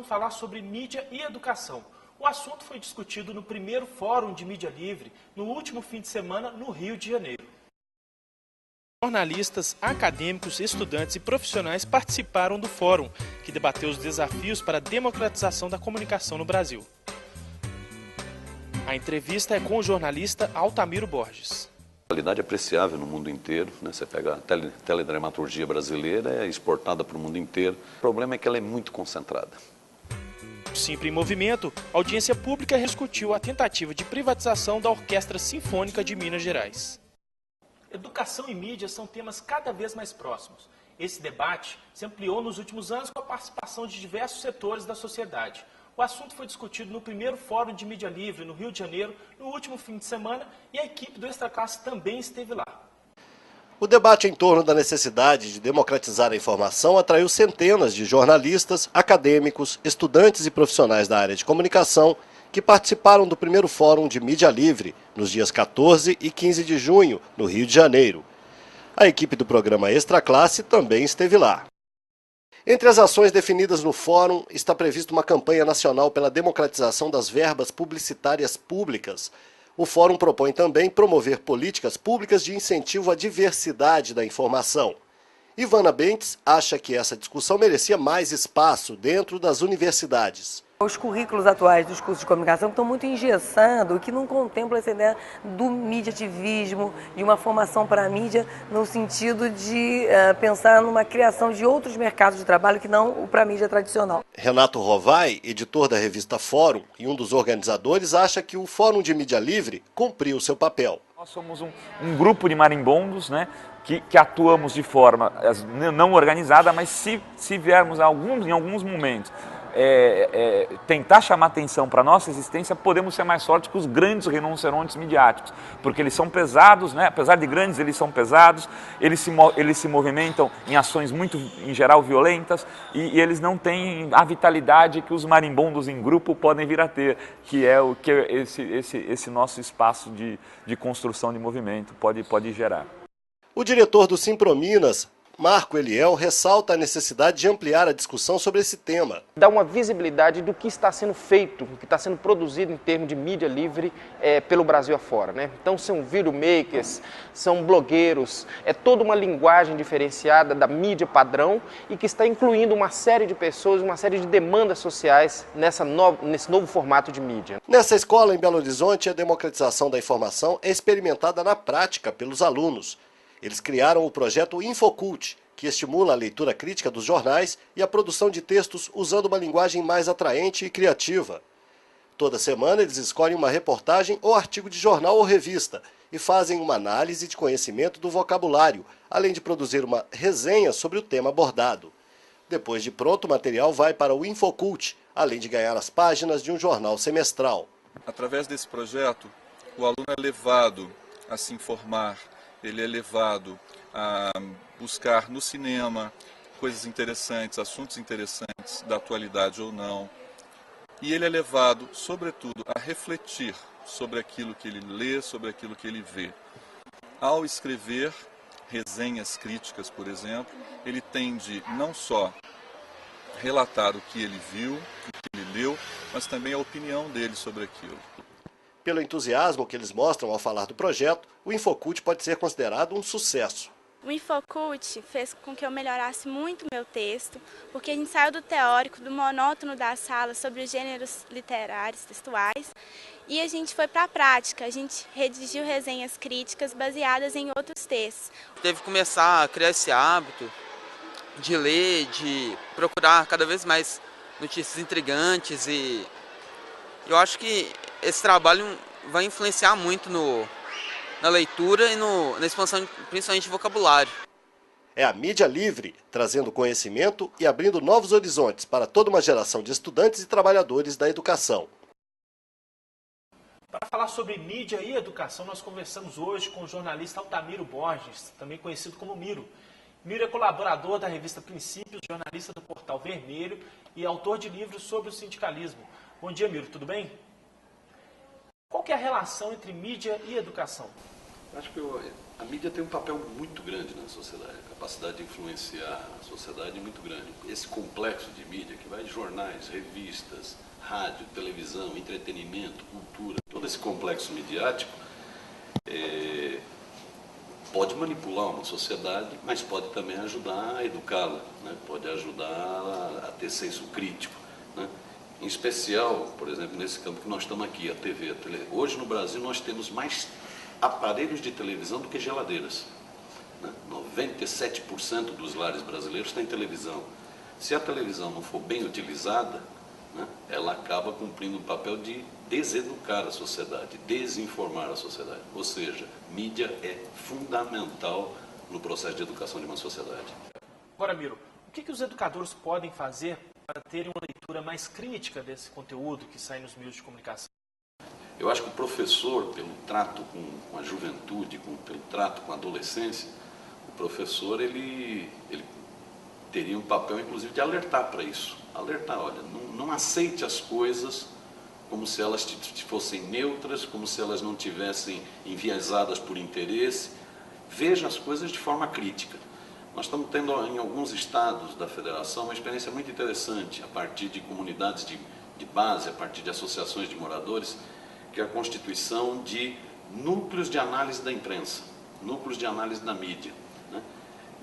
vamos falar sobre mídia e educação. O assunto foi discutido no primeiro Fórum de Mídia Livre, no último fim de semana, no Rio de Janeiro. Jornalistas, acadêmicos, estudantes e profissionais participaram do fórum, que debateu os desafios para a democratização da comunicação no Brasil. A entrevista é com o jornalista Altamiro Borges. A qualidade é apreciável no mundo inteiro, né? Você pega a teledramaturgia brasileira, é exportada para o mundo inteiro. O problema é que ela é muito concentrada. Sempre em movimento, a audiência pública discutiu a tentativa de privatização da Orquestra Sinfônica de Minas Gerais. Educação e mídia são temas cada vez mais próximos. Esse debate se ampliou nos últimos anos com a participação de diversos setores da sociedade. O assunto foi discutido no primeiro Fórum de Mídia Livre, no Rio de Janeiro, no último fim de semana, e a equipe do Extra Classe também esteve lá. O debate em torno da necessidade de democratizar a informação atraiu centenas de jornalistas, acadêmicos, estudantes e profissionais da área de comunicação que participaram do primeiro Fórum de Mídia Livre, nos dias 14 e 15 de junho, no Rio de Janeiro. A equipe do programa Extra Classe também esteve lá. Entre as ações definidas no fórum está prevista uma campanha nacional pela democratização das verbas publicitárias públicas. O fórum propõe também promover políticas públicas de incentivo à diversidade da informação. Ivana Bentes acha que essa discussão merecia mais espaço dentro das universidades. Os currículos atuais dos cursos de comunicação estão muito engessados, que não contemplam essa ideia do mediativismo, de uma formação para a mídia, no sentido de pensar numa criação de outros mercados de trabalho que não o para a mídia tradicional. Renato Rovai, editor da revista Fórum e um dos organizadores, acha que o Fórum de Mídia Livre cumpriu seu papel. Nós somos um grupo de marimbondos, né, que atuamos de forma não organizada, mas se viermos em alguns momentos tentar chamar atenção para a nossa existência, podemos ser mais fortes que os grandes rinocerontes midiáticos, porque eles são pesados, né? Apesar de grandes, eles são pesados, eles se movimentam em ações muito, em geral, violentas, e eles não têm a vitalidade que os marimbondos em grupo podem vir a ter, que é o que esse nosso espaço de construção de movimento pode gerar. O diretor do Simprominas, Marco Eliel, ressalta a necessidade de ampliar a discussão sobre esse tema. Dá uma visibilidade do que está sendo feito, do que está sendo produzido em termos de mídia livre pelo Brasil afora, né? Então são videomakers, são blogueiros, é toda uma linguagem diferenciada da mídia padrão e que está incluindo uma série de pessoas, uma série de demandas sociais nesse novo formato de mídia. Nessa escola em Belo Horizonte, a democratização da informação é experimentada na prática pelos alunos. Eles criaram o projeto Infocult, que estimula a leitura crítica dos jornais e a produção de textos usando uma linguagem mais atraente e criativa. Toda semana eles escolhem uma reportagem ou artigo de jornal ou revista e fazem uma análise de conhecimento do vocabulário, além de produzir uma resenha sobre o tema abordado. Depois de pronto, o material vai para o Infocult, além de ganhar as páginas de um jornal semestral. Através desse projeto, o aluno é levado a se informar, ele é levado a buscar no cinema coisas interessantes, assuntos interessantes da atualidade ou não. E ele é levado, sobretudo, a refletir sobre aquilo que ele lê, sobre aquilo que ele vê. Ao escrever resenhas críticas, por exemplo, ele tem de não só relatar o que ele viu, o que ele leu, mas também a opinião dele sobre aquilo. Pelo entusiasmo que eles mostram ao falar do projeto, o Infocult pode ser considerado um sucesso. O Infocult fez com que eu melhorasse muito meu texto, porque a gente saiu do teórico, do monótono da sala sobre os gêneros literários, textuais, e a gente foi para a prática. A gente redigiu resenhas críticas baseadas em outros textos. Teve que começar a criar esse hábito de ler, de procurar cada vez mais notícias intrigantes, e eu acho que esse trabalho vai influenciar muito na leitura e na expansão, principalmente de vocabulário. É a mídia livre, trazendo conhecimento e abrindo novos horizontes para toda uma geração de estudantes e trabalhadores da educação. Para falar sobre mídia e educação, nós conversamos hoje com o jornalista Altamiro Borges, também conhecido como Miro. Miro é colaborador da revista Princípios, jornalista do Portal Vermelho e autor de livros sobre o sindicalismo. Bom dia, Miro, tudo bem? Qual que é a relação entre mídia e educação? Acho que a mídia tem um papel muito grande na sociedade, a capacidade de influenciar a sociedade é muito grande. Esse complexo de mídia que vai de jornais, revistas, rádio, televisão, entretenimento, cultura, todo esse complexo midiático pode manipular uma sociedade, mas pode também ajudar a educá-la, né? Pode ajudar a ter senso crítico, né? Em especial, por exemplo, nesse campo que nós estamos aqui, a TV. Hoje no Brasil nós temos mais aparelhos de televisão do que geladeiras, né? 97% dos lares brasileiros têm televisão. Se a televisão não for bem utilizada, né, ela acaba cumprindo o papel de deseducar a sociedade, desinformar a sociedade. Ou seja, mídia é fundamental no processo de educação de uma sociedade. Agora, Miro, o que os educadores podem fazer para terem uma leitura mais crítica desse conteúdo que sai nos meios de comunicação? Eu acho que o professor, pelo trato com a juventude, pelo trato com a adolescência, o professor ele teria um papel, inclusive, de alertar para isso. Alertar, olha, não aceite as coisas como se elas fossem neutras, como se elas não tivessem enviesadas por interesse. Veja as coisas de forma crítica. Nós estamos tendo em alguns estados da federação uma experiência muito interessante, a partir de comunidades de base, a partir de associações de moradores, que é a constituição de núcleos de análise da imprensa, núcleos de análise da mídia, né?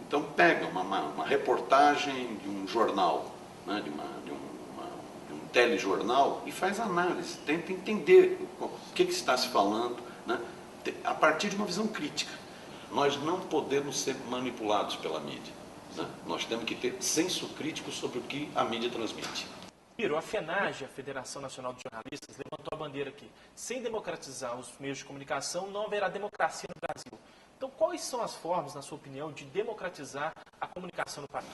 Então pega uma reportagem de um jornal, né, de um telejornal e faz análise, tenta entender o que está se falando, né, a partir de uma visão crítica. Nós não podemos ser manipulados pela mídia, né? Nós temos que ter senso crítico sobre o que a mídia transmite. Miro, a FENAGE, a Federação Nacional de Jornalistas, levantou a bandeira aqui. Sem democratizar os meios de comunicação, não haverá democracia no Brasil. Então, quais são as formas, na sua opinião, de democratizar a comunicação no país?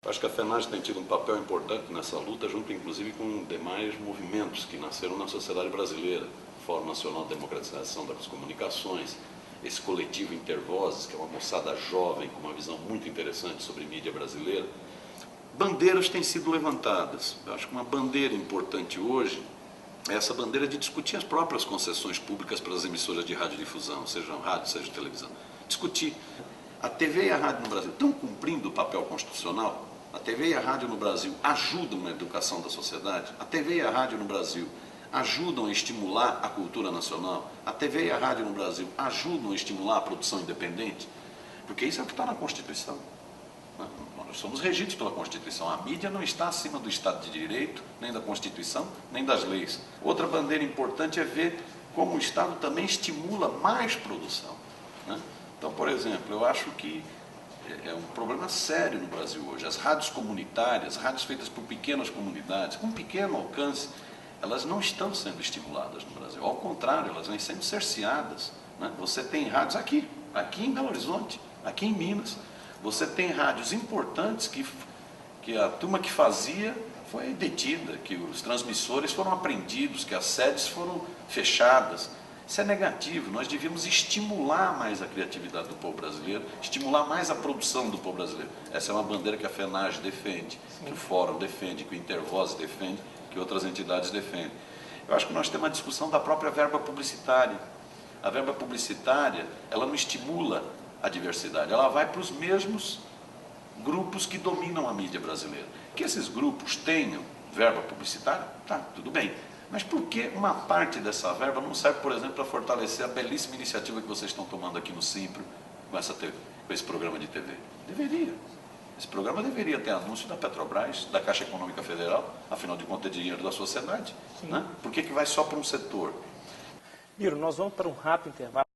Acho que a FENAGE tem tido um papel importante nessa luta, junto inclusive com demais movimentos que nasceram na sociedade brasileira. Fórum Nacional de Democratização das Comunicações, esse coletivo Intervozes, que é uma moçada jovem com uma visão muito interessante sobre mídia brasileira. Bandeiras têm sido levantadas. Eu acho que uma bandeira importante hoje é essa bandeira de discutir as próprias concessões públicas para as emissoras de radiodifusão, seja rádio, seja televisão. Discutir. A TV e a rádio no Brasil estão cumprindo o papel constitucional? A TV e a rádio no Brasil ajudam na educação da sociedade? A TV e a rádio no Brasil ajudam a estimular a cultura nacional? A TV e a rádio no Brasil ajudam a estimular a produção independente? Porque isso é o que está na Constituição. Nós somos regidos pela Constituição. A mídia não está acima do Estado de Direito, nem da Constituição, nem das leis. Outra bandeira importante é ver como o Estado também estimula mais produção, né? Então, por exemplo, eu acho que é um problema sério no Brasil hoje. As rádios comunitárias, rádios feitas por pequenas comunidades, com pequeno alcance, elas não estão sendo estimuladas no Brasil. Ao contrário, elas vêm sendo cerceadas, né? Você tem rádios aqui em Belo Horizonte, aqui em Minas. Você tem rádios importantes que a turma que fazia foi detida, que os transmissores foram apreendidos, que as sedes foram fechadas. Isso é negativo. Nós devíamos estimular mais a criatividade do povo brasileiro, estimular mais a produção do povo brasileiro. Essa é uma bandeira que a FENAGE defende, que o Fórum defende, que o Intervozes defende, que outras entidades defendem. Eu acho que nós temos uma discussão da própria verba publicitária. A verba publicitária, ela não estimula a diversidade, ela vai para os mesmos grupos que dominam a mídia brasileira. Que esses grupos tenham verba publicitária, tá, tudo bem. Mas por que uma parte dessa verba não serve, por exemplo, para fortalecer a belíssima iniciativa que vocês estão tomando aqui no Simpro, com esse programa de TV? Deveria. Esse programa deveria ter anúncio da Petrobras, da Caixa Econômica Federal, afinal de contas é dinheiro da sociedade, né? Por que vai só para um setor? Miro, nós vamos para um rápido intervalo.